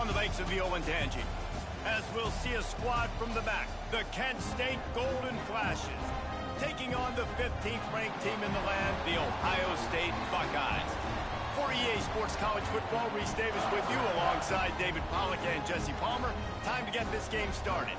on the banks of the Olentangy. As we'll see a squad from the back, the Kent State Golden Flashes, taking on the 15th ranked team in the land, the Ohio State Buckeyes. For EA Sports College Football, Reese Davis with you alongside David Pollack and Jesse Palmer. Time to get this game started.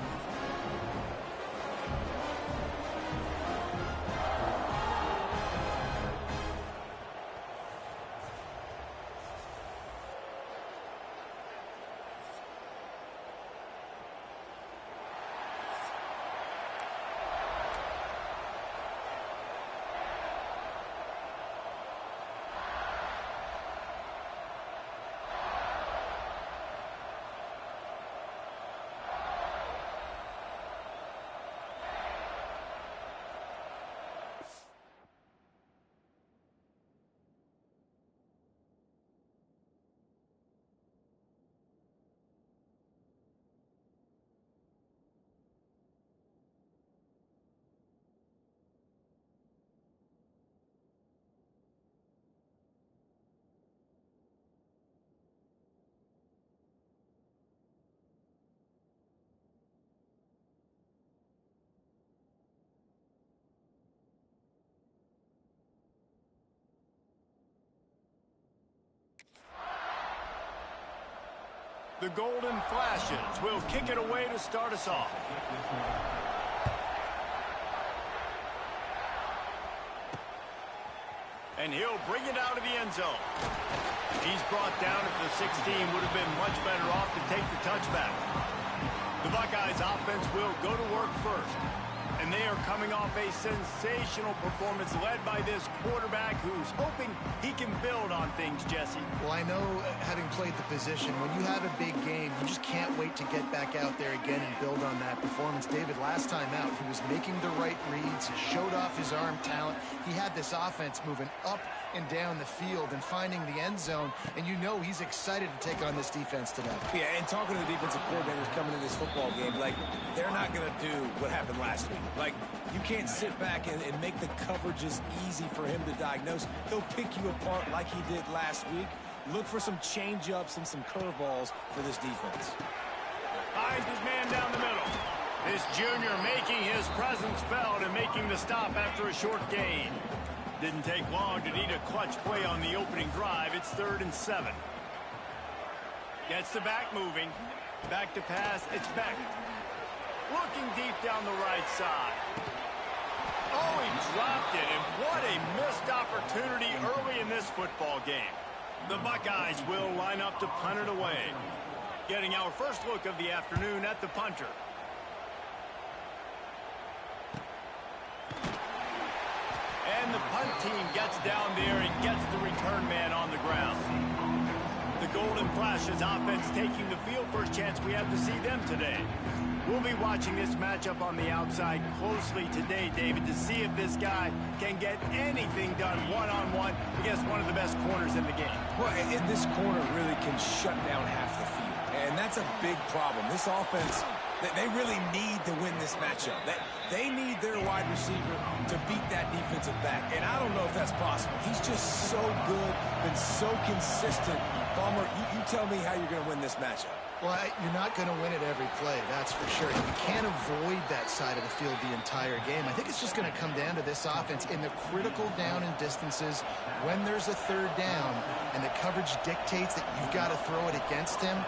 The Golden Flashes will kick it away to start us off. And he'll bring it out of the end zone. He's brought down at the 16. Would have been much better off to take the touchback. The Buckeyes offense will go to work first. And they are coming off a sensational performance led by this quarterback who's hoping he can build on things, Jesse. Well, I know, having played the position, when you have a big game, you just can't wait to get back out there again and build on that performance. David, last time out, he was making the right reads. He showed off his arm talent. He had this offense moving up and down the field and finding the end zone, and you know he's excited to take on this defense today. Yeah, and talking to the defensive coordinators coming into this football game, like, they're not going to do what happened last week. Like, you can't sit back and make the coverages easy for him to diagnose. He'll pick you apart like he did last week. Look for some change-ups and some curveballs for this defense. Finds his man down the middle. This junior making his presence felt and making the stop after a short gain. Didn't take long to need a clutch play on the opening drive. It's 3rd and 7. Gets the back moving. Back to pass. It's Beck. Looking deep down the right side. Oh, he dropped it, and what a missed opportunity early in this football game. The Buckeyes will line up to punt it away. Getting our first look of the afternoon at the punter. And the punt team gets down there and gets the return man on the ground. The Golden Flashes offense taking the field. First chance we have to see them today. We'll be watching this matchup on the outside closely today, David, to see if this guy can get anything done one-on-one against one of the best corners in the game. Well, and this corner really can shut down half the field, and that's a big problem. This offense, they really need to win this matchup. They need their wide receiver to beat that defensive back, and I don't know if that's possible. He's just so good and so consistent. Palmer, you tell me how you're going to win this matchup. Well, you're not going to win it every play, that's for sure. You can't avoid that side of the field the entire game. I think it's just going to come down to this offense in the critical down and distances when there's a 3rd down and the coverage dictates that you've got to throw it against him.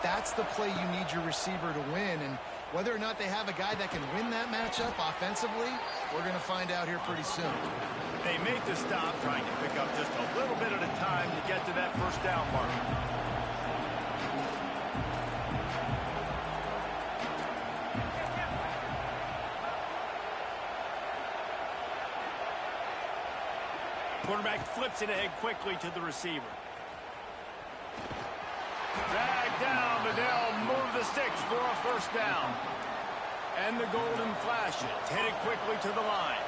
That's the play you need your receiver to win, and whether or not they have a guy that can win that matchup offensively, we're going to find out here pretty soon. They make the stop, trying to pick up just a little bit at a time to get to that first down mark. Quarterback flips it ahead quickly to the receiver. Drag down, but they'll move the sticks for a first down. And the Golden Flashes headed quickly to the line.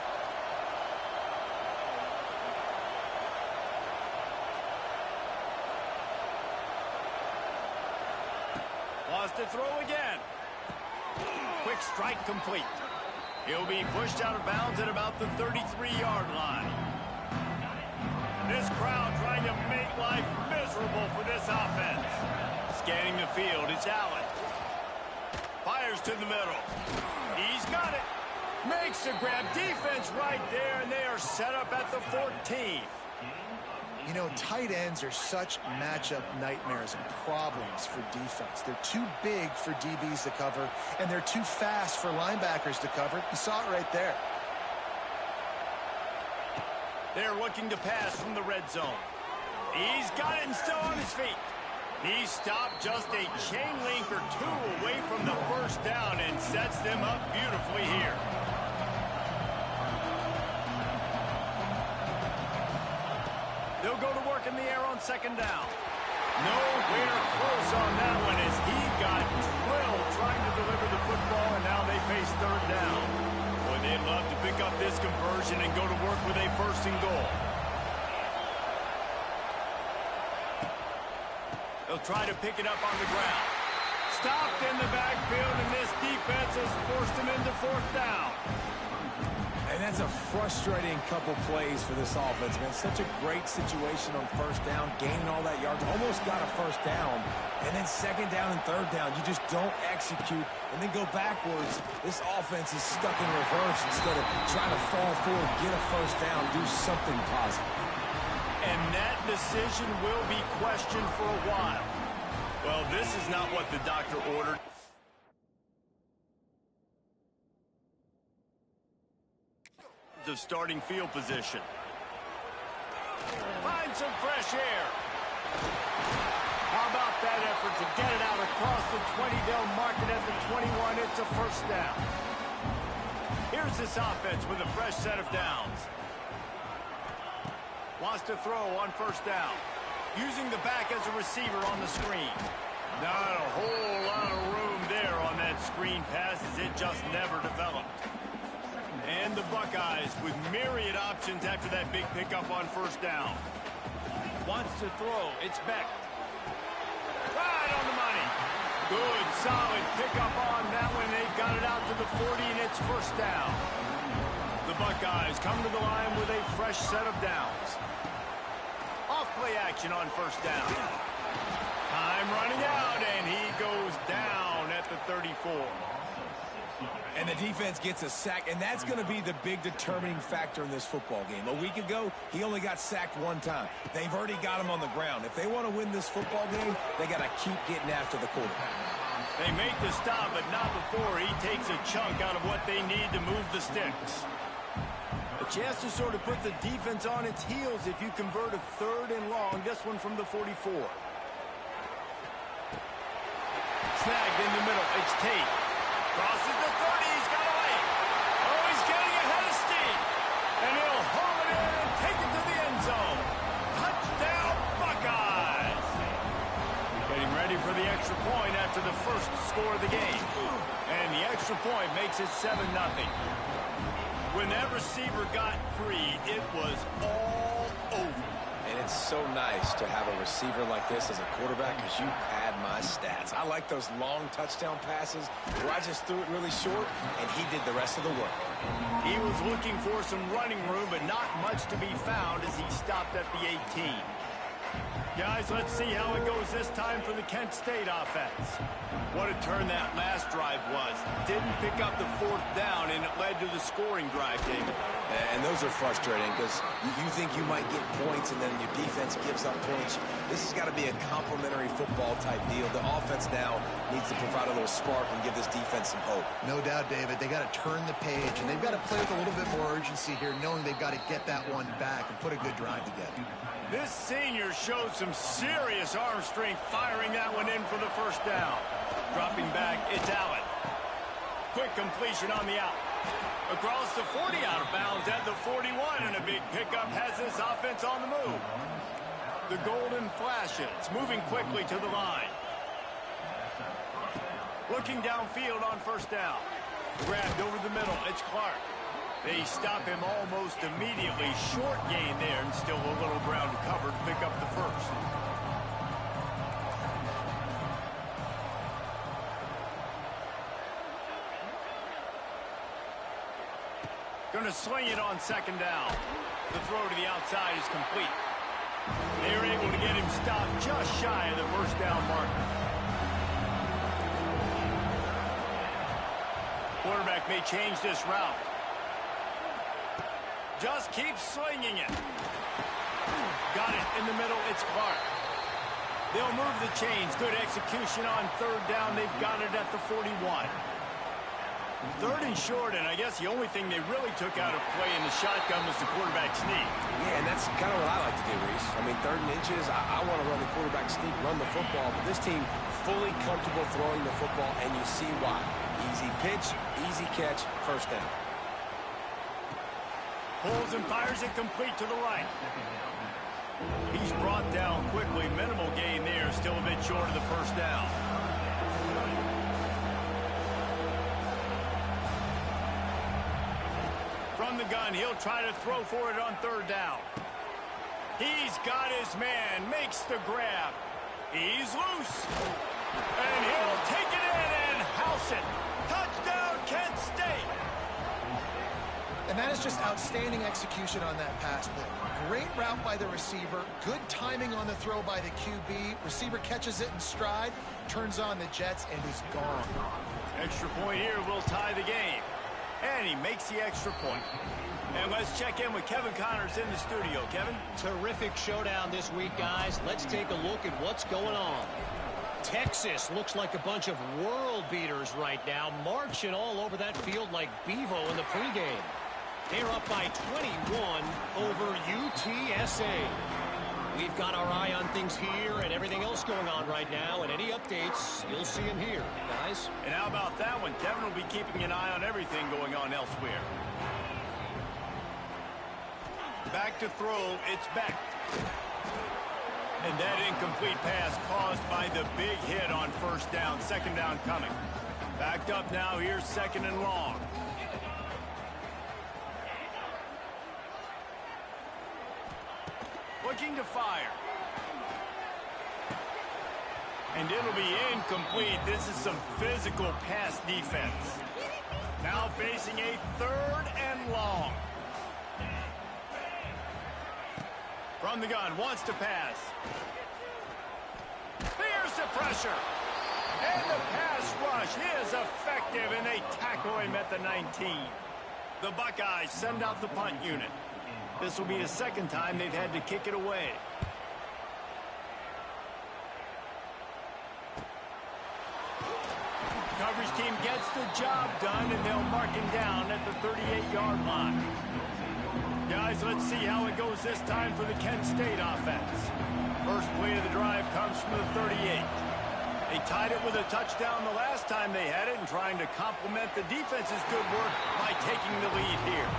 Lost to throw again. Quick strike complete. He'll be pushed out of bounds at about the 33-yard line. This crowd trying to make life miserable for this offense. Scanning the field, it's Allen. Fires to the middle. He's got it. Makes the grab. Defense right there, and they are set up at the 14. You know, tight ends are such matchup nightmares and problems for defense. They're too big for DBs to cover, and they're too fast for linebackers to cover. You saw it right there. They're looking to pass from the red zone. He's got it and still on his feet. He stopped just a chain link or two away from the first down and sets them up beautifully here. They'll go to work in the air on second down. Nowhere close on that one as he got drilled trying to deliver the football, and now they face third down. Boy, they'd love to pick up this conversion and go to work with a first and goal. They'll try to pick it up on the ground. Stopped in the backfield, and this defense has forced him into fourth down. And that's a frustrating couple plays for this offense, man. Such a great situation on first down, gaining all that yards, almost got a first down, and then second down and third down, you just don't execute and then go backwards. This offense is stuck in reverse instead of trying to fall forward, get a first down, do something positive. And that decision will be questioned for a while. Well, this is not what the doctor ordered. Of starting field position. Find some fresh air. How about that effort to get it out across the 20? They'll mark it at the 21. It's a first down. Here's this offense with a fresh set of downs. Wants to throw on first down. Using the back as a receiver on the screen. Not a whole lot of room there on that screen pass as it just never developed. And the Buckeyes with myriad options after that big pickup on first down. Wants to throw. It's Beck. Right on the money. Good, solid pickup on that one. They've got it out to the 40, and it's first down. The Buckeyes come to the line with a fresh set of downs. Off-play action on first down. Time running out, and he goes down at the 34. And the defense gets a sack, and that's going to be the big determining factor in this football game. A week ago, he only got sacked one time. They've already got him on the ground. If they want to win this football game, they got to keep getting after the quarterback. They make the stop, but not before he takes a chunk out of what they need to move the sticks. A chance to sort of put the defense on its heels if you convert a third and long. This one from the 44. Snagged in the middle. It's Tate. Crosses the 30. He's got away. Oh, he's getting ahead of steam. And he'll haul it in and take it to the end zone. Touchdown, Buckeyes. Getting ready for the extra point after the first score of the game. And the extra point makes it 7-0. When that receiver got free, it was all over. And it's so nice to have a receiver like this as a quarterback because you pad my stats. I like those long touchdown passes where I just threw it really short, and he did the rest of the work. He was looking for some running room, but not much to be found as he stopped at the 18. Guys, let's see how it goes this time for the Kent State offense. What a turn that last drive was. Didn't pick up the fourth down, and it led to the scoring drive, David. And those are frustrating because you think you might get points, and then your defense gives up points. This has got to be a complementary football type deal. The offense now needs to provide a little spark and give this defense some hope. No doubt, David. They got to turn the page, and they've got to play with a little bit more urgency here, knowing they've got to get that one back and put a good drive together. This senior showed some serious arm strength firing that one in for the first down. Dropping back, it's Allen. Quick completion on the out. Across the 40, out of bounds at the 41, and a big pickup has this offense on the move. The golden flashes, moving quickly to the line. Looking downfield on first down. Grabbed over the middle, it's Clark. They stop him almost immediately. Short gain there, and still a little ground to cover to pick up the first. Going to sling it on second down. The throw to the outside is complete. They were able to get him stopped just shy of the first down marker. Quarterback may change this route. Just keep slinging it. Got it in the middle. It's Clark. They'll move the chains. Good execution on third down. They've got it at the 41. Third and short, and I guess the only thing they really took out of play in the shotgun was the quarterback sneak. Yeah, and that's kind of what I like to do, Reese. I mean, 3rd and inches, I want to run the quarterback sneak, run the football, but this team fully comfortable throwing the football, and you see why. Easy pitch, easy catch, first down. Pulls and fires it complete to the right. He's brought down quickly. Minimal gain there, still a bit short of the first down. From the gun, he'll try to throw for it on third down. He's got his man, makes the grab. He's loose. And he'll take it in and house it. Touchdown, Kent State. And that is just outstanding execution on that pass play. Great route by the receiver. Good timing on the throw by the QB. Receiver catches it in stride, turns on the jets, and is gone. Extra point here will tie the game. And he makes the extra point. And let's check in with Kevin Connors in the studio. Kevin? Terrific showdown this week, guys. Let's take a look at what's going on. Texas looks like a bunch of world beaters right now, marching all over that field like Bevo in the pregame. They're up by 21 over UTSA. We've got our eye on things here and everything else going on right now, and any updates, you'll see them here, guys. And how about that one? Kevin will be keeping an eye on everything going on elsewhere. Back to throw, it's Beck. And that incomplete pass caused by the big hit on first down. Second down coming. Backed up now, here's 2nd and long. Looking to fire. And it'll be incomplete. This is some physical pass defense. Now facing a 3rd and long. From the gun, wants to pass. Here's the pressure. And the pass rush is effective, and they tackle him at the 19. The Buckeyes send out the punt unit. This will be the 2nd time they've had to kick it away. Coverage team gets the job done, and they'll mark him down at the 38-yard line. Guys, let's see how it goes this time for the Kent State offense. First play of the drive comes from the 38. They tied it with a touchdown the last time they had it, and trying to complement the defense's good work by taking the lead here.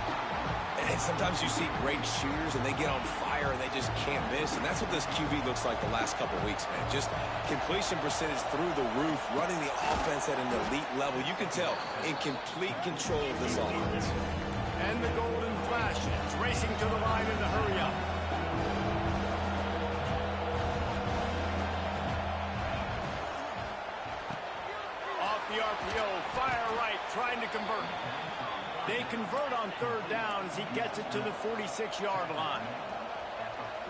And sometimes you see great shooters, and they get on fire, and they just can't miss. And that's what this QB looks like the last couple weeks, man. Just completion percentage through the roof, running the offense at an elite level. You can tell in complete control of this offense. And the golden flashes, racing to the line in the hurry up. Off the RPO, fire right, trying to convert. They convert on third down as he gets it to the 46-yard line.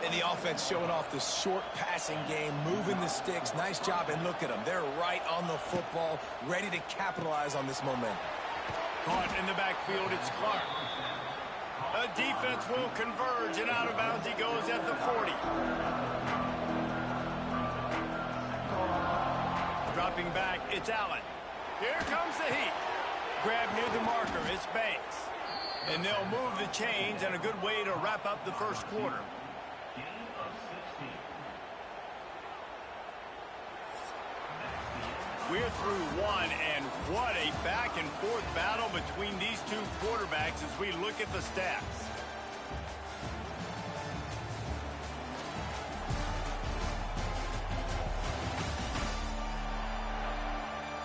And the offense showing off the short passing game, moving the sticks. Nice job, and look at them. They're right on the football, ready to capitalize on this momentum. Caught in the backfield, it's Clark. The defense will converge, and out of bounds he goes at the 40. Dropping back, it's Allen. Here comes the heat. Grab near the marker, it's Banks. And they'll move the chains, and a good way to wrap up the first quarter. We're through one, and what a back-and-forth battle between these two quarterbacks as we look at the stats.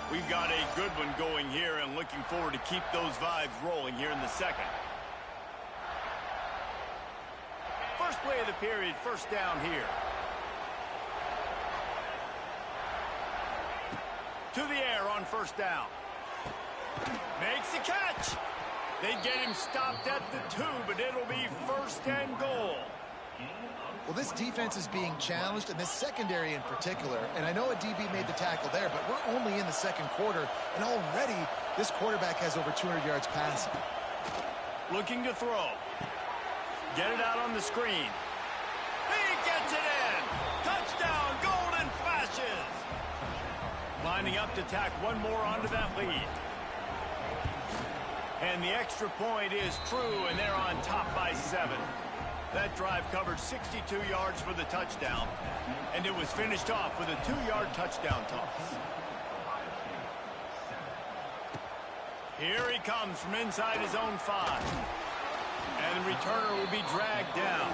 We've got a good one going here, and looking forward to keep those vibes rolling here in the 2nd. First play of the period, first down here. To the air on first down. Makes the catch. They get him stopped at the 2, but it'll be 1st and goal. Well, this defense is being challenged, and this secondary in particular. And I know a DB made the tackle there, but we're only in the second quarter, and already this quarterback has over 200 yards passing. Looking to throw. Get it out on the screen. He gets it in. Touchdown, Golden Flashes. Lining up to tack one more onto that lead. And the extra point is true, and they're on top by 7. That drive covered 62 yards for the touchdown, and it was finished off with a 2-yard touchdown toss. Here he comes from inside his own 5. And the returner will be dragged down.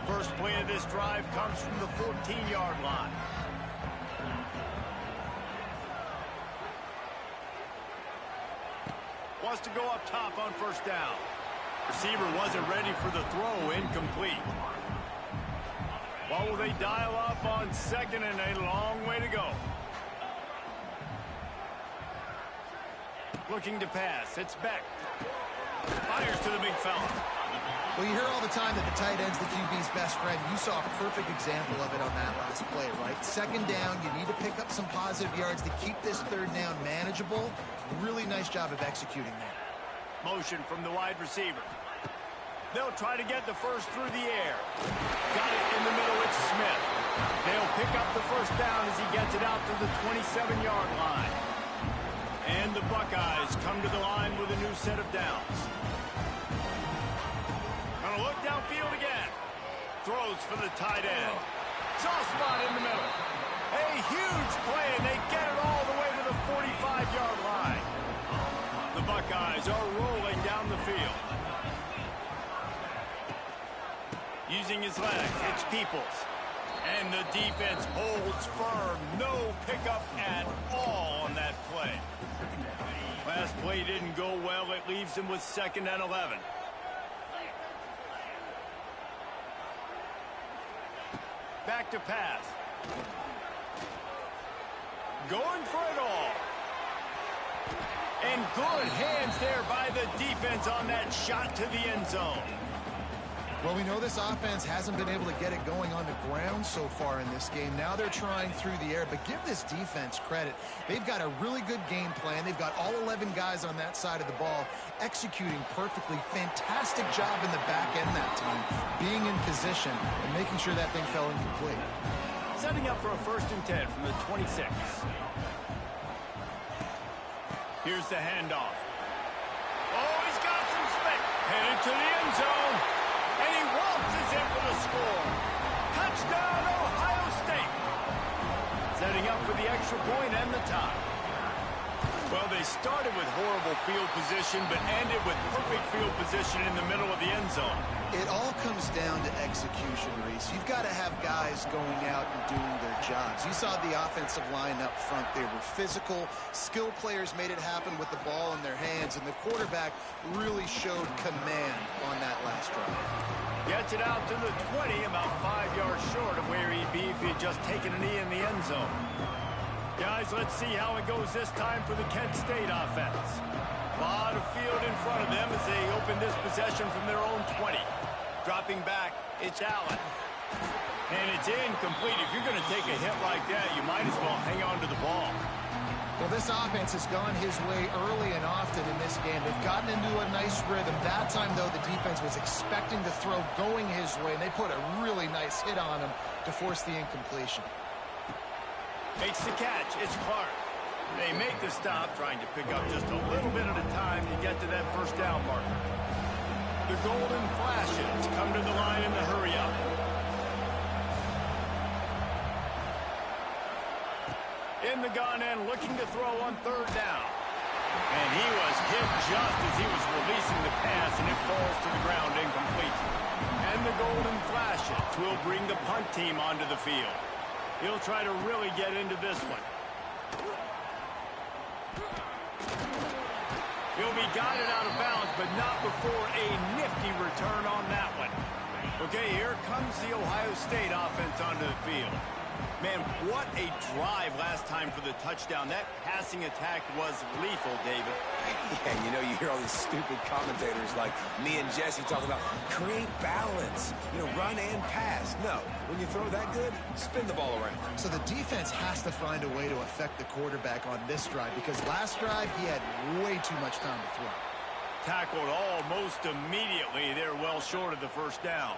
First play of this drive comes from the 14-yard line. Wants to go up top on first down. Receiver wasn't ready for the throw, incomplete. What will they dial up on second, and a long way to go? Looking to pass. It's Beck. Fires to the big fella. Well, you hear all the time that the tight end's the QB's best friend. You saw a perfect example of it on that last play, right? Second down, you need to pick up some positive yards to keep this third down manageable. Really nice job of executing that. Motion from the wide receiver. They'll try to get the first through the air. Got it in the middle. It's Smith. They'll pick up the first down as he gets it out to the 27-yard line. And the Buckeyes come to the line with a new set of downs. Gonna look downfield again. Throws for the tight end. Soft spot in the middle. A huge play, and they get it all the way to the 45-yard line. The Buckeyes are rolling down the field. Using his legs, it's Peoples. And the defense holds firm. No pickup at all on that play. Last play didn't go well. It leaves him with 2nd and 11. Back to pass. Going for it all. And good hands there by the defense on that shot to the end zone. Well, we know this offense hasn't been able to get it going on the ground so far in this game. Now they're trying through the air, but give this defense credit. They've got a really good game plan. They've got all 11 guys on that side of the ball executing perfectly. Fantastic job in the back end that time, being in position and making sure that thing fell incomplete. Setting up for a 1st and 10 from the 26. Here's the handoff. Oh, he's got some spin. Headed to the end zone. And he waltzes in for the score. Touchdown, Ohio State. Setting up for the extra point and the tie. Well, they started with horrible field position, but ended with perfect field position in the middle of the end zone. It all comes down to execution, Reese. You've got to have guys going out and doing their jobs. You saw the offensive line up front. They were physical. Skill players made it happen with the ball in their hands, and the quarterback really showed command on that last drive. Gets it out to the 20, about 5 yards short of where he'd be if he had just taken a knee in the end zone. Guys, let's see how it goes this time for the Kent State offense. A lot of field in front of them as they open this possession from their own 20. Dropping back, it's Allen. And it's incomplete. If you're going to take a hit like that, you might as well hang on to the ball. Well, this offense has gone his way early and often in this game. They've gotten into a nice rhythm. That time, though, the defense was expecting to throw going his way, and they put a really nice hit on him to force the incompletion. Makes the catch. It's Clark. They make the stop, trying to pick up just a little bit at a time to get to that first down marker. The Golden Flashes come to the line in the hurry-up. In the gun end, looking to throw on 3rd down. And he was hit just as he was releasing the pass, and it falls to the ground incomplete. And the Golden Flashes will bring the punt team onto the field. He'll try to really get into this one. He'll be guided out of bounds, but not before a nifty return on that one. Okay, here comes the Ohio State offense onto the field. Man, what a drive last time for the touchdown. That passing attack was lethal, David. Yeah, you know, you hear all these stupid commentators like me and Jesse talking about create balance, you know, run and pass. No, when you throw that good, spin the ball around. So the defense has to find a way to affect the quarterback on this drive because last drive he had way too much time to throw. Tackled almost immediately. They're well short of the first down.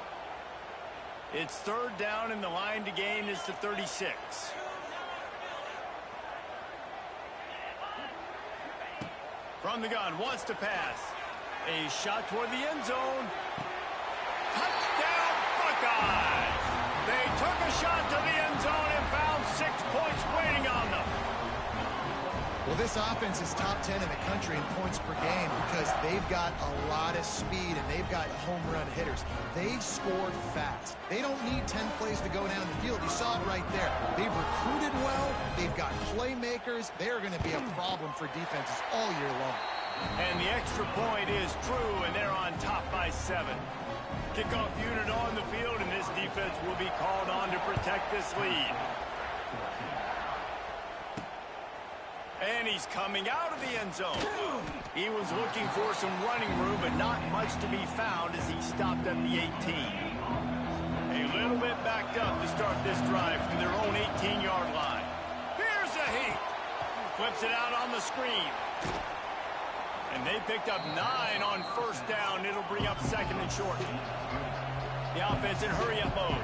It's third down, and the line to gain is to 36. From the gun, wants to pass. A shot toward the end zone. Touchdown, Buckeyes! They took a shot to the end zone and found 6 points waiting on them. Well, this offense is top 10 in the country in points per game because they've got a lot of speed and they've got home run hitters. They score fast. They don't need 10 plays to go down the field. You saw it right there. They've recruited well. They've got playmakers. They're going to be a problem for defenses all year long. And the extra point is true, and they're on top by 7. Kickoff unit on the field, and this defense will be called on to protect this lead. And he's coming out of the end zone. He was looking for some running room, but not much to be found as he stopped at the 18. A little bit backed up to start this drive from their own 18-yard line. Here's a heat. Flips it out on the screen. And they picked up 9 on first down. It'll bring up second and short. The offense in hurry-up mode.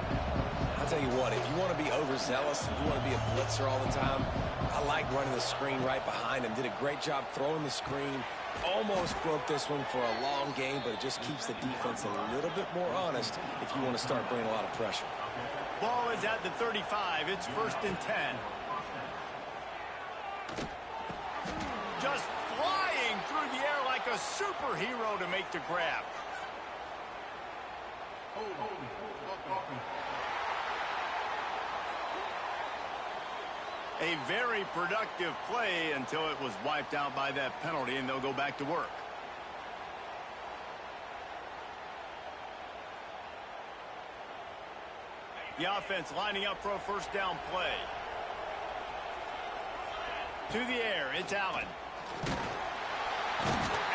I'll tell you what, if you want to be overzealous, if you want to be a blitzer all the time, I like running the screen right behind him. Did a great job throwing the screen. Almost broke this one for a long game, but it just keeps the defense a little bit more honest if you want to start bringing a lot of pressure. Ball is at the 35. It's first and 10. Just flying through the air like a superhero to make the grab. A very productive play until it was wiped out by that penalty, and they'll go back to work. The offense lining up for a first down play. To the air, it's Allen.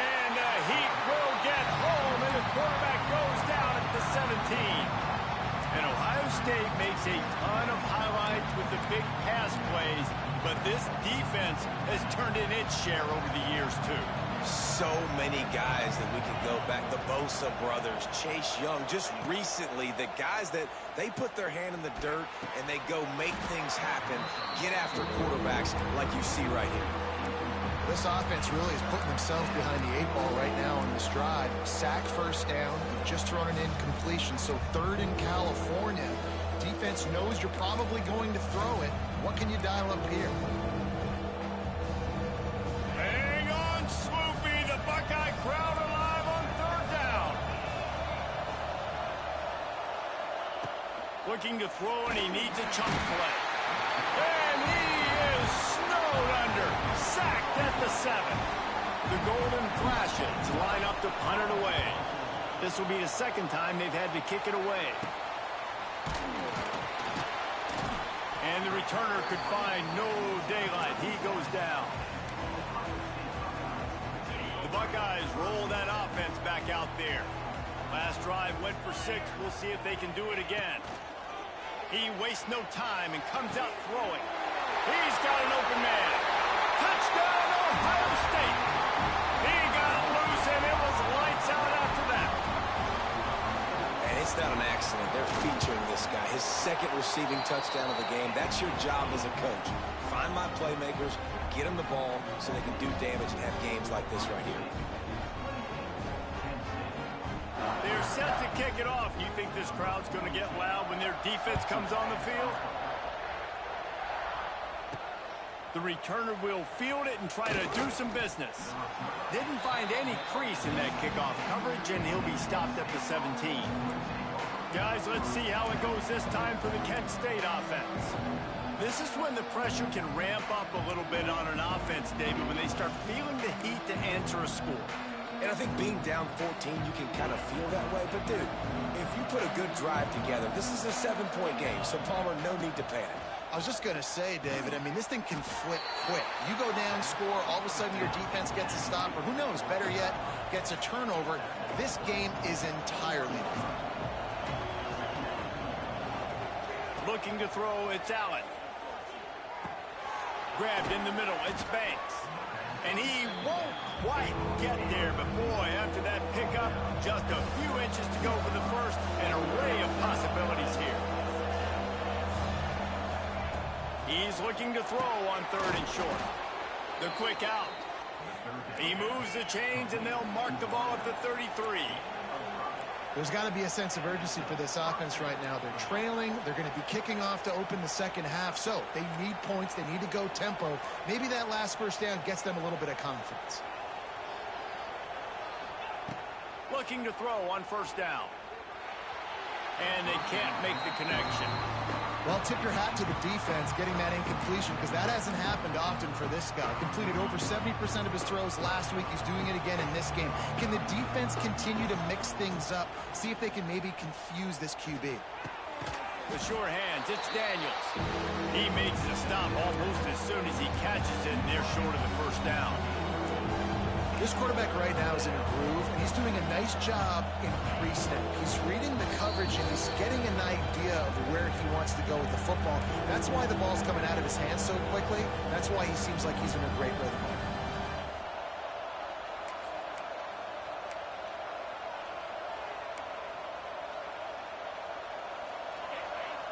And he will get home, and the quarterback goes down at the 17. And Ohio State makes a ton of highlights with the big pass plays, but this defense has turned in its share over the years, too. So many guys that we could go back. The Bosa brothers, Chase Young, just recently, the guys that they put their hand in the dirt and they go make things happen, get after quarterbacks like you see right here. This offense really is putting themselves behind the 8 ball right now on this drive. Sack first down. You've just thrown an incompletion. So third in California. Defense knows you're probably going to throw it. What can you dial up here? Hang on, Swoopy. The Buckeye crowd alive on third down. Looking to throw, and he needs a chunk play. And he is snowed under. Sacked at the 7. The Golden Flashes line up to punt it away. This will be the second time they've had to kick it away. And the returner could find no daylight. He goes down. The Buckeyes roll that offense back out there. Last drive went for 6. We'll see if they can do it again. He wastes no time and comes out throwing. He's got an open man. Touchdown, Ohio State. He got loose, and it was lights out after that. And it's not an accident. They're featuring this guy. His second receiving touchdown of the game. That's your job as a coach. Find my playmakers, get them the ball so they can do damage and have games like this right here. They're set to kick it off. You think this crowd's going to get loud when their defense comes on the field? The returner will field it and try to do some business. Didn't find any crease in that kickoff coverage, and he'll be stopped at the 17. Guys, let's see how it goes this time for the Kent State offense. This is when the pressure can ramp up a little bit on an offense, David, when they start feeling the heat to answer a score. And I think being down 14, you can kind of feel that way. But, dude, if you put a good drive together, this is a 7-point game, so Palmer, no need to panic. I was just going to say, David, I mean, this thing can flip quick. You go down, score, all of a sudden your defense gets a stop, or who knows, better yet, gets a turnover. This game is entirely different. Looking to throw, it's Allen. Grabbed in the middle, it's Banks. And he won't quite get there, but boy, after that pickup, just a few inches to go for the first, an array of possibilities here. He's looking to throw on 3rd and short. The quick out. He moves the chains, and they'll mark the ball at the 33. There's got to be a sense of urgency for this offense right now. They're trailing. They're going to be kicking off to open the second half. So they need points. They need to go tempo. Maybe that last first down gets them a little bit of confidence. Looking to throw on 1st down. And they can't make the connection. Well, tip your hat to the defense getting that incompletion, because that hasn't happened often for this guy. Completed over 70% of his throws last week. He's doing it again in this game. Can the defense continue to mix things up? See if they can maybe confuse this QB. The sure hands, it's Daniels. He makes the stop almost as soon as he catches it, and they're short of the 1st down. This quarterback right now is in a groove, and he's doing a nice job in pre-snap. He's reading the coverage, and he's getting an idea of where he wants to go with the football. That's why the ball's coming out of his hands so quickly. That's why he seems like he's in a great rhythm.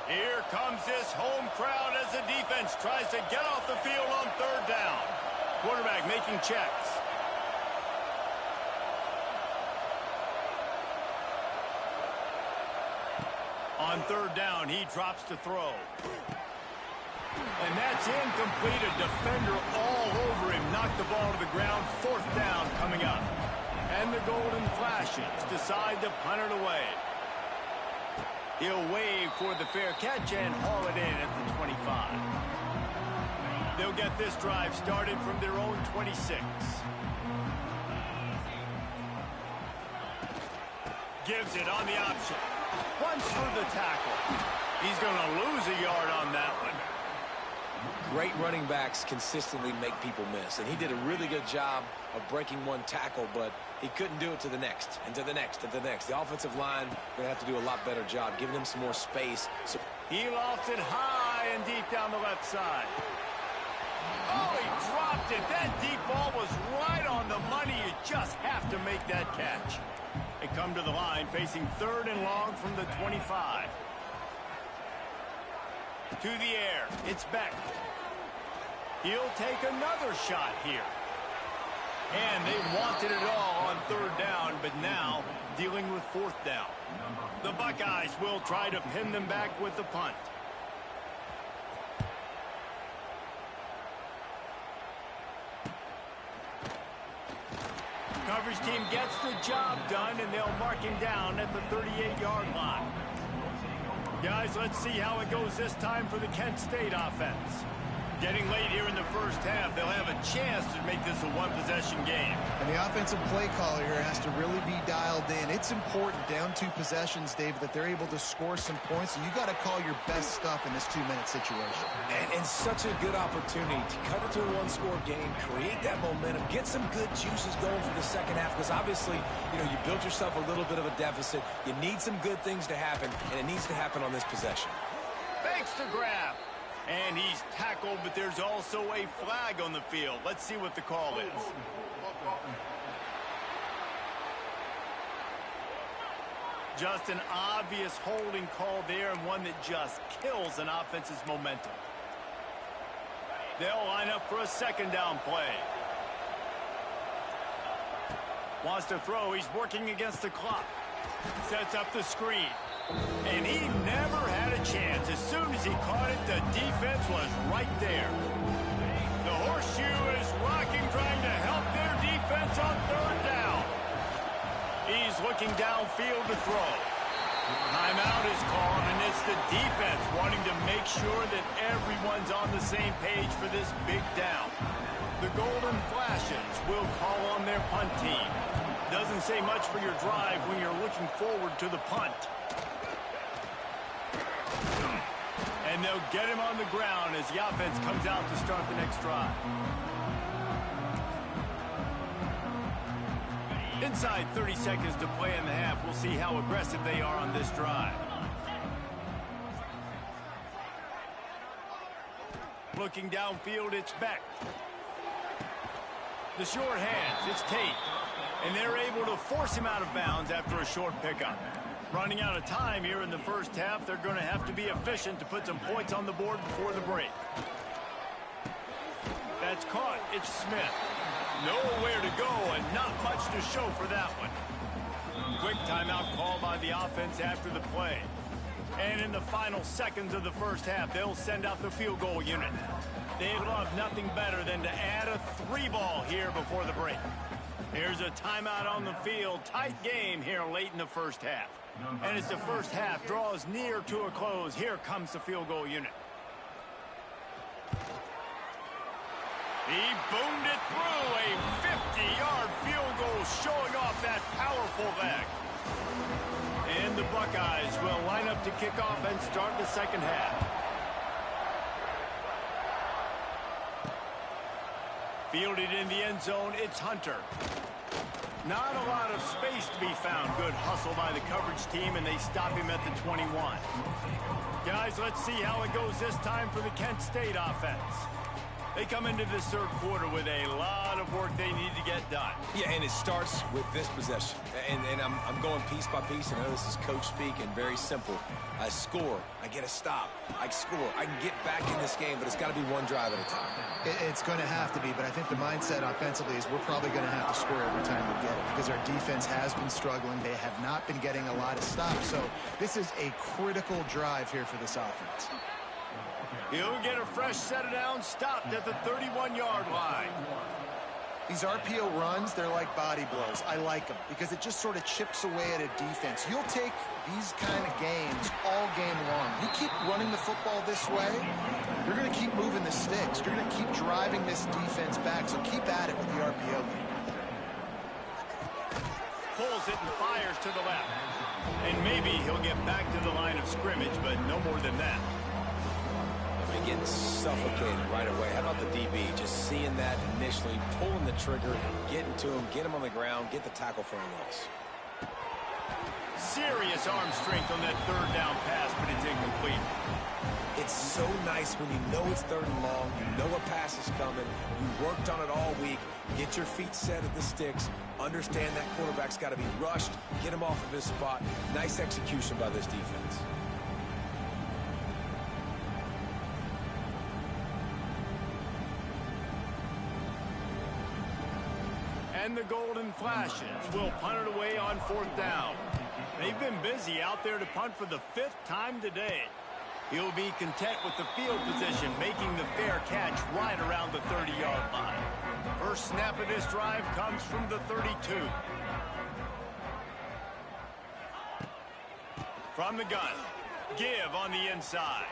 Here comes this home crowd as the defense tries to get off the field on 3rd down. Quarterback making checks. On 3rd down, he drops to throw. And that's incomplete. A defender all over him. Knocked the ball to the ground. 4th down coming up. And the Golden Flashes decide to punt it away. He'll wave for the fair catch and haul it in at the 25. They'll get this drive started from their own 26. Gives it on the option. Runs through the tackle. He's going to lose a yard on that one. Great running backs consistently make people miss, and he did a really good job of breaking one tackle, but he couldn't do it to the next, and to the next, and to the next. The offensive line going to have to do a lot better job, giving him some more space. So he lofts it high and deep down the left side. Oh, he dropped it. That deep ball was right on the money. You just have to make that catch. They come to the line facing 3rd and long from the 25. To the air. It's Beck. He'll take another shot here. And they wanted it all on 3rd down, but now dealing with 4th down. The Buckeyes will try to pin them back with the punt. Coverage team gets the job done, and they'll mark him down at the 38-yard line. Guys, let's see how it goes this time for the Kent State offense. Getting late here in the 1st half, they'll have a chance to make this a one-possession game. And the offensive play caller here has to really be dialed in. It's important down 2 possessions, David, that they're able to score some points. So you got to call your best stuff in this 2-minute situation. And such a good opportunity to cut it to a 1-score game, create that momentum, get some good juices going for the second half, because obviously, you built yourself a little bit of a deficit. You need some good things to happen, and it needs to happen on this possession. Banks to grab. And he's tackled, but there's also a flag on the field. Let's see what the call is. Just an obvious holding call there, and one that just kills an offense's momentum. They'll line up for a 2nd down play. Wants to throw. He's working against the clock. Sets up the screen. And he never had a chance. As soon as he caught it, the defense was right there. The horseshoe is rocking, trying to help their defense on 3rd down. He's looking downfield to throw. Timeout is called, and it's the defense wanting to make sure that everyone's on the same page for this big down. The Golden Flashes will call on their punt team. Doesn't say much for your drive when you're looking forward to the punt. And they'll get him on the ground as the offense comes out to start the next drive. Inside 30 seconds to play in the half. We'll see how aggressive they are on this drive. Looking downfield, it's Beck. The short hands, it's Tate. And they're able to force him out of bounds after a short pickup. Running out of time here in the first half, they're going to have to be efficient to put some points on the board before the break. That's caught. It's Smith. Nowhere to go and not much to show for that one. Quick timeout call by the offense after the play. And in the final seconds of the first half, they'll send out the field goal unit. They'd love nothing better than to add a 3-ball here before the break. Here's a timeout on the field. Tight game here late in the first half. And as the first half draws near to a close, here comes the field goal unit. He boomed it through. A 50-yard field goal showing off that powerful leg. And the Buckeyes will line up to kick off and start the second half. Fielded in the end zone, it's Hunter. Not a lot of space to be found. Good hustle by the coverage team, and they stop him at the 21. Guys, let's see how it goes this time for the Kent State offense. They come into this third quarter with a lot of work they need to get done. Yeah, and it starts with this possession. And I'm going piece by piece. I know this is coach speak and very simple. I score. I get a stop. I score. I can get back in this game, but it's got to be one drive at a time. It's going to have to be, but I think the mindset offensively is we're probably going to have to score every time we get it because our defense has been struggling. They have not been getting a lot of stops. So this is a critical drive here for this offense. He'll get a fresh set of downs stopped at the 31-yard line. These RPO runs, they're like body blows. I like them because it just sort of chips away at a defense. You'll take these kind of games all game long. You keep running the football this way, you're going to keep moving the sticks. You're going to keep driving this defense back, so keep at it with the RPO. Pulls it and fires to the left. And maybe he'll get back to the line of scrimmage, but no more than that. Getting suffocated right away. How about the DB? Just seeing that initially, pulling the trigger, getting to him, get him on the ground, get the tackle for a loss. Serious arm strength on that third down pass, but it's incomplete. It's so nice when you know it's third and long, you know a pass is coming, you worked on it all week, get your feet set at the sticks, understand that quarterback's got to be rushed, get him off of his spot. Nice execution by this defense. And the Golden Flashes will punt it away on fourth down. They've been busy out there to punt for the 5th time today. He'll be content with the field position, making the fair catch right around the 30-yard line. First snap of this drive comes from the 32. From the gun, Give on the inside.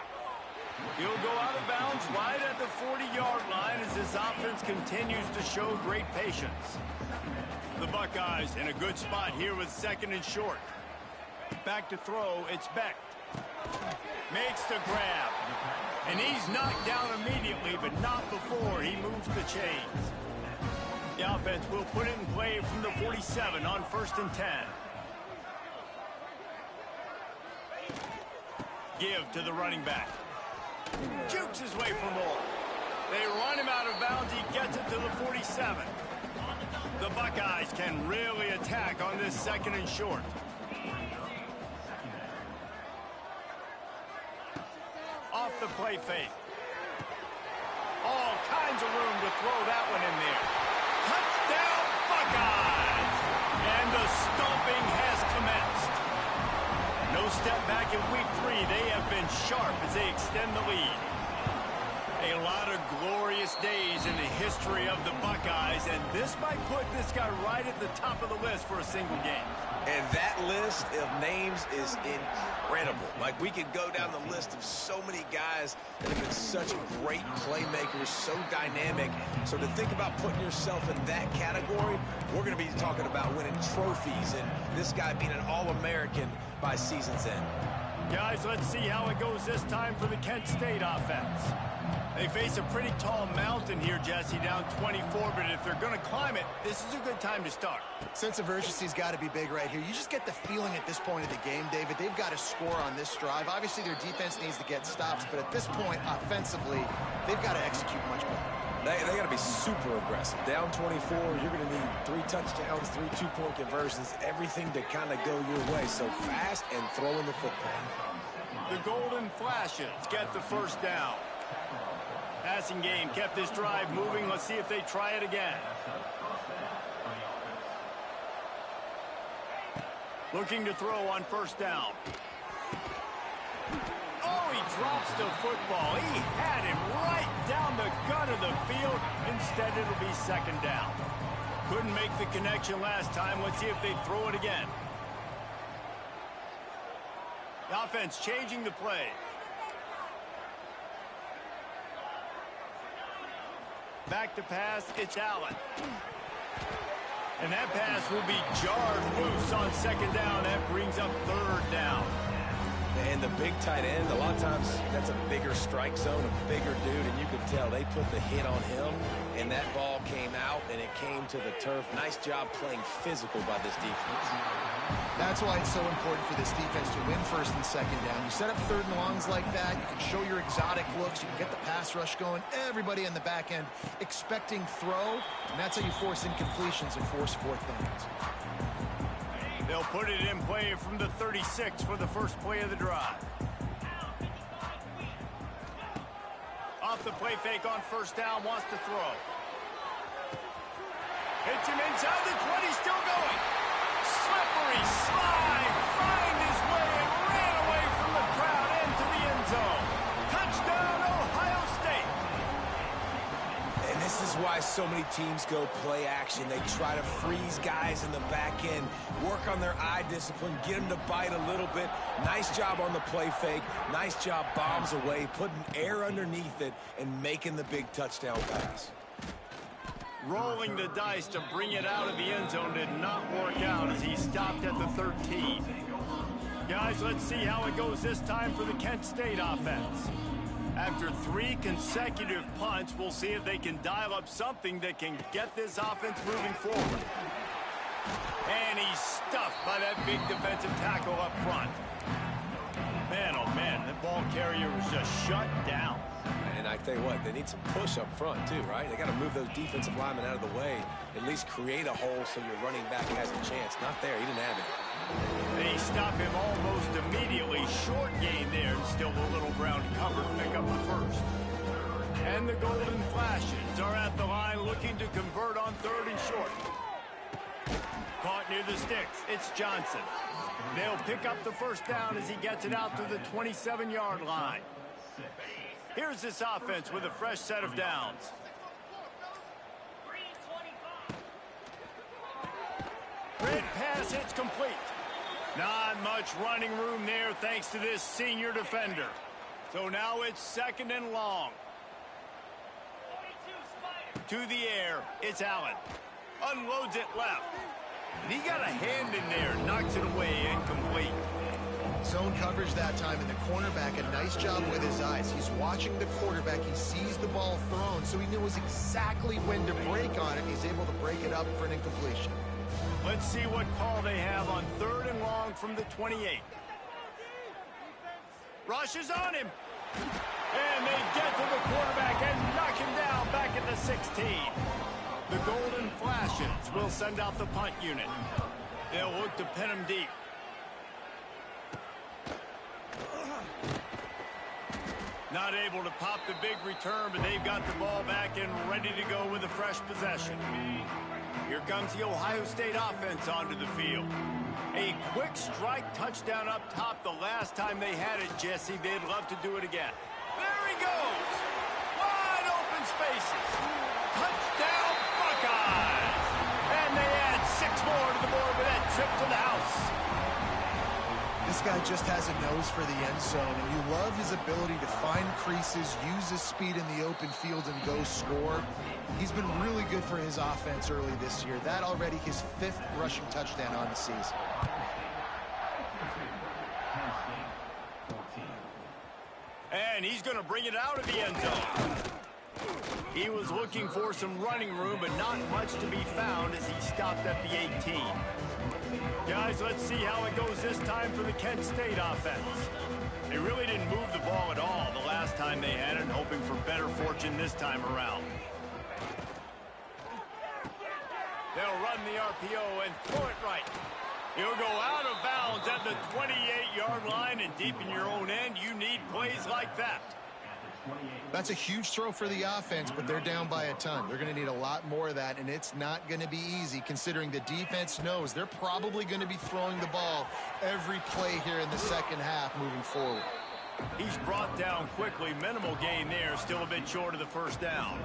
He'll go out of bounds right at the 40-yard line as this offense continues to show great patience. The Buckeyes in a good spot here with 2nd and short. Back to throw, it's Beck. Makes the grab. And he's knocked down immediately, but not before he moves the chains. The offense will put it in play from the 47 on 1st and 10. Give to the running back. Jukes his way for more. They run him out of bounds. He gets it to the 47. The Buckeyes can really attack on this 2nd and short. Off the play fake. All kinds of room to throw that one in there. Touchdown, Buckeyes! And the stomping has commenced. No step back in week 3. They have been sharp as they extend the lead. A lot of glorious days in the history of the Buckeyes, and this might put this guy right at the top of the list for a single game. And that list of names is incredible. Like, we could go down the list of so many guys that have been such great playmakers, so dynamic. So to think about putting yourself in that category, we're going to be talking about winning trophies and this guy being an All-American by season's end. Guys, let's see how it goes this time for the Kent State offense. They face a pretty tall mountain here, Jesse, down 24, but if they're going to climb it, this is a good time to start. Sense of urgency's got to be big right here. You just get the feeling at this point of the game, David, they've got to score on this drive. Obviously, their defense needs to get stops, but at this point, offensively, they've got to execute much better. They got to be super aggressive. Down 24, you're going to need 3 touchdowns, 3 two-point conversions, everything to kind of go your way. So fast and throwing the football. The Golden Flashes get the first down. Passing game kept this drive moving. Let's see if they try it again. Looking to throw on first down. Oh, he drops the football. He had him right down the gut of the field. Instead, it'll be second down. Couldn't make the connection last time. Let's see if they throw it again. The offense changing the play. Back to pass, it's Allen. And that pass will be jarred loose on second down. That brings up third down. And the big tight end, a lot of times that's a bigger strike zone, a bigger dude, and you can tell they put the hit on him, and that ball came out, and it came to the turf. Nice job playing physical by this defense. That's why it's so important for this defense to win first and second down. You set up third and longs like that, you can show your exotic looks, you can get the pass rush going, everybody on the back end expecting throw, and that's how you force incompletions and force fourth downs. They'll put it in play from the 36 for the first play of the drive. Off the play fake on first down, wants to throw. Hits him inside the 20, still going. Slippery slide, find his way and ran away from the crowd into the end zone. Touchdown, Ohio State. And this is why so many teams go play action. They try to freeze guys in the back end, work on their eye discipline, get them to bite a little bit. Nice job on the play fake. Nice job bombs away, putting air underneath it and making the big touchdown pass. Rolling the dice to bring it out of the end zone did not work out as he stopped at the 13. Guys, let's see how it goes this time for the Kent State offense. After 3 consecutive punts, we'll see if they can dial up something that can get this offense moving forward. And he's stuffed by that big defensive tackle up front. Man, oh man, that ball carrier was just shut down. And I tell you what, they need some push up front too, right? They got to move those defensive linemen out of the way, at least create a hole so your running back has a chance. Not there, he didn't have it. They stop him almost immediately. Short gain there, and still a little ground covered to pick up the first. And the Golden Flashes are at the line looking to convert on third and short. Caught near the sticks, it's Johnson. They'll pick up the first down as he gets it out to the 27-yard line. Here's this offense with a fresh set of downs. Red pass hits complete. Not much running room there thanks to this senior defender. So now it's second and long. To the air, it's Allen. Unloads it left. And he got a hand in there, knocks it away, incomplete. Zone coverage that time, and the cornerback, a nice job with his eyes. He's watching the quarterback. He sees the ball thrown, so he knows exactly when to break on it. He's able to break it up for an incompletion. Let's see what call they have on third and long from the 28. Rushes on him. And they get to the quarterback and knock him down back at the 16. The Golden Flashes will send out the punt unit. They'll look to pin him deep. Not able to pop the big return, but they've got the ball back and ready to go with a fresh possession. Here comes the Ohio State offense onto the field. A quick strike touchdown up top the last time they had it, Jesse. They'd love to do it again. There he goes. Wide open spaces. Touchdown Buckeyes. And they add stacks more to the board with that trip to the house. This guy just has a nose for the end zone, and you love his ability to find creases, use his speed in the open field, and go score. He's been really good for his offense early this year. That already his 5th rushing touchdown on the season. And he's going to bring it out of the end zone. He was looking for some running room, but not much to be found as he stopped at the 18. Guys, let's see how it goes this time for the Kent State offense. They really didn't move the ball at all the last time they had it, and hoping for better fortune this time around. They'll run the RPO and throw it right. He'll go out of bounds at the 28-yard line, and deep in your own end, you need plays like that. That's a huge throw for the offense, but they're down by a ton. They're going to need a lot more of that, and it's not going to be easy considering the defense knows they're probably going to be throwing the ball every play here in the second half moving forward. He's brought down quickly. Minimal gain there, still a bit short of the first down.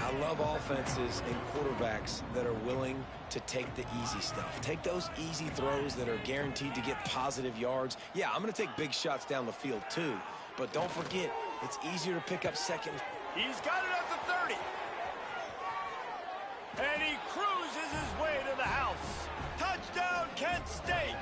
I love offenses and quarterbacks that are willing to take the easy stuff. Take those easy throws that are guaranteed to get positive yards. Yeah, I'm going to take big shots down the field too. But don't forget, it's easier to pick up seconds. He's got it at the 30. And he cruises his way to the house. Touchdown, Kent State.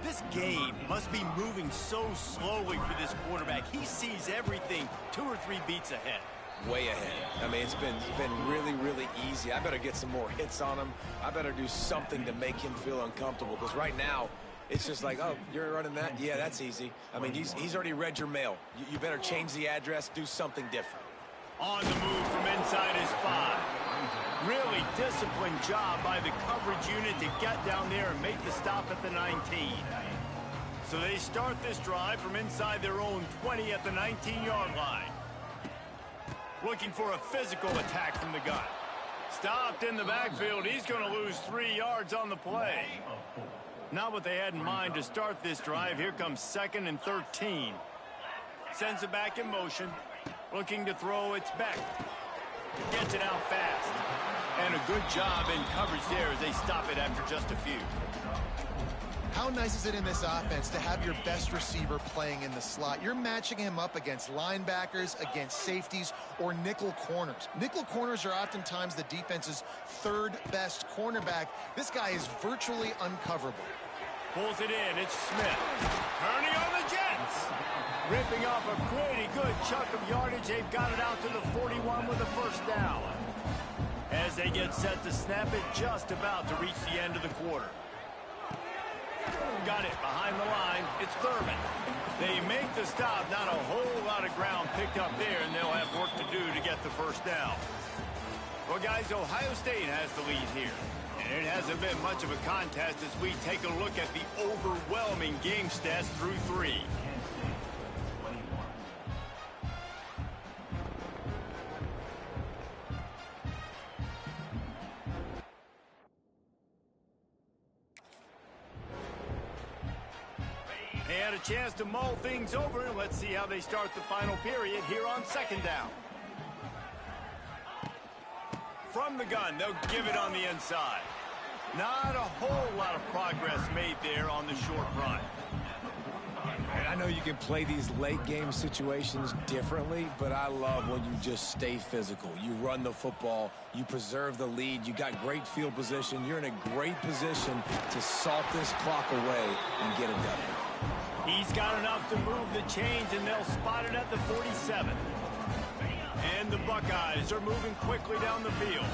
This game must be moving so slowly for this quarterback. He sees everything 2 or 3 beats ahead. Way ahead. I mean, it's been really, really easy. I better get some more hits on him. I better do something to make him feel uncomfortable, because right now, it's just like, oh, you're running that? Yeah, that's easy. I mean, he's already read your mail. You better change the address, do something different. On the move from inside his 5. Really disciplined job by the coverage unit to get down there and make the stop at the 19. So they start this drive from inside their own 20 at the 19-yard line. Looking for a physical attack from the gun. Stopped in the backfield. He's going to lose 3 yards on the play. Not what they had in mind to start this drive. Here comes 2nd and 13. Sends it back in motion. Looking to throw. It's Beck. Gets it out fast. And a good job in coverage there as they stop it after just a few. How nice is it in this offense to have your best receiver playing in the slot? You're matching him up against linebackers, against safeties, or nickel corners. Nickel corners are oftentimes the defense's 3rd best cornerback. This guy is virtually uncoverable. Pulls it in. It's Smith. Turning on the Jets. Ripping off a pretty good chunk of yardage. They've got it out to the 41 with a first down. As they get set to snap it, just about to reach the end of the quarter. Got it behind the line. It's Thurman. They make the stop. Not a whole lot of ground picked up there, and they'll have work to do to get the first down. Well, guys, Ohio State has the lead here. And it hasn't been much of a contest as we take a look at the overwhelming game stats through 3. They had a chance to mull things over, and let's see how they start the final period here on 2nd down. From the gun, they'll give it on the inside. Not a whole lot of progress made there on the short run. And I know you can play these late game situations differently, but I love when you just stay physical. You run the football, you preserve the lead, you got great field position, you're in a great position to salt this clock away and get it done. He's got enough to move the chains, and they'll spot it at the 47. And the Buckeyes are moving quickly down the field.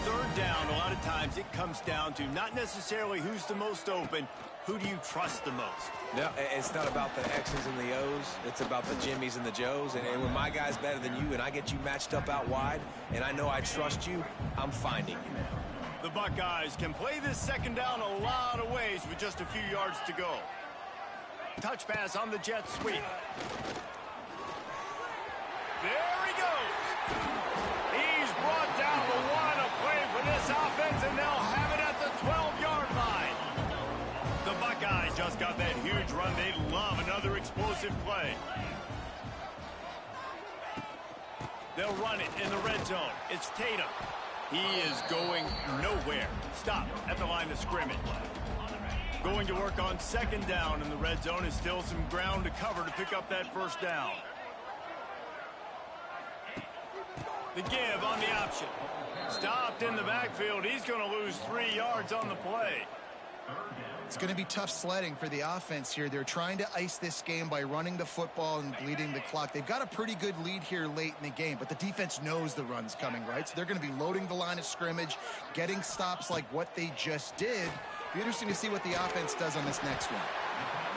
3rd down, a lot of times it comes down to not necessarily who's the most open, who do you trust the most? No, it's not about the X's and the O's. It's about the Jimmies and the Joes. And when my guy's better than you and I get you matched up out wide and I know I trust you, I'm finding you. The Buckeyes can play this 2nd down a lot of ways with just a few yards to go. Touch pass on the jet sweep. There he goes. He's brought down the 1 of play for this offense, and they'll have it at the 12-yard line. The Buckeyes just got that huge run. They love another explosive play. They'll run it in the red zone. It's Tatum. He is going nowhere. Stop at the line of scrimmage. Going to work on second down in the red zone. Is still some ground to cover to pick up that first down. The give on the option. Stopped in the backfield. He's going to lose 3 yards on the play. It's going to be tough sledding for the offense here. They're trying to ice this game by running the football and bleeding the clock. They've got a pretty good lead here late in the game, but the defense knows the run's coming, right? So they're going to be loading the line of scrimmage, getting stops like what they just did. Be interesting to see what the offense does on this next one.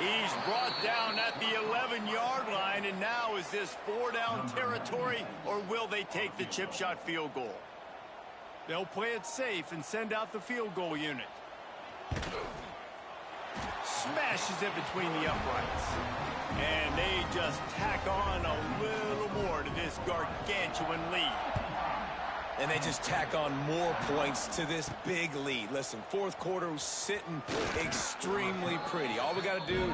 He's brought down at the 11-yard line, and now is this 4-down territory, or will they take the chip shot field goal? They'll play it safe and send out the field goal unit. Smashes it between the uprights. And they just tack on a little more to this gargantuan lead. And they just tack on more points to this big lead. Listen, fourth quarter was sitting extremely pretty. All we got to do,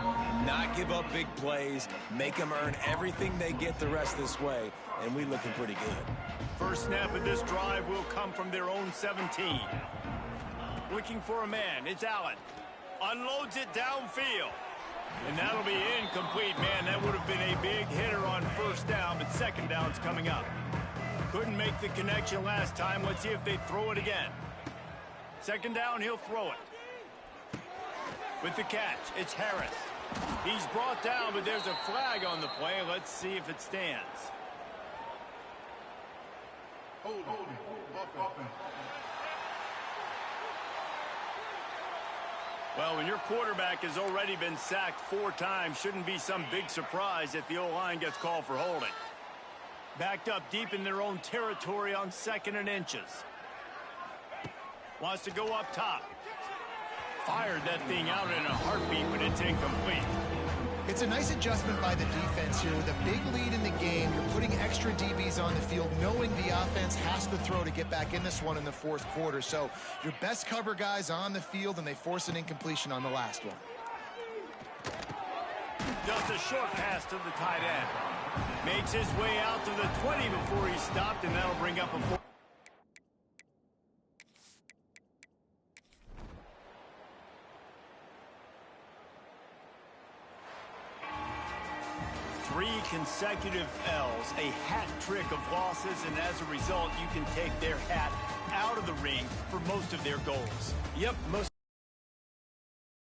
not give up big plays, make them earn everything they get the rest this way, and we looking pretty good. First snap of this drive will come from their own 17. Looking for a man, it's Allen. Unloads it downfield. And that'll be incomplete, man. That would have been a big hitter on first down, but second down's coming up. Couldn't make the connection last time. Let's see if they throw it again. Second down, he'll throw it. With the catch, it's Harris. He's brought down, but there's a flag on the play. Let's see if it stands. Well, when your quarterback has already been sacked 4 times, shouldn't be some big surprise if the O-line gets called for holding. Backed up deep in their own territory on 2nd and inches. Wants to go up top. Fired that thing out in a heartbeat, but it's incomplete. It's a nice adjustment by the defense here. With a big lead in the game, you're putting extra DBs on the field, knowing the offense has to throw to get back in this one in the fourth quarter. So your best cover guys on the field, and they force an incompletion on the last one. Just a short pass to the tight end. Makes his way out to the 20 before he stopped, and that'll bring up a 4. Three consecutive L's, a hat trick of losses, and as a result, you can take their hat out of the ring for most of their goals. Yep, most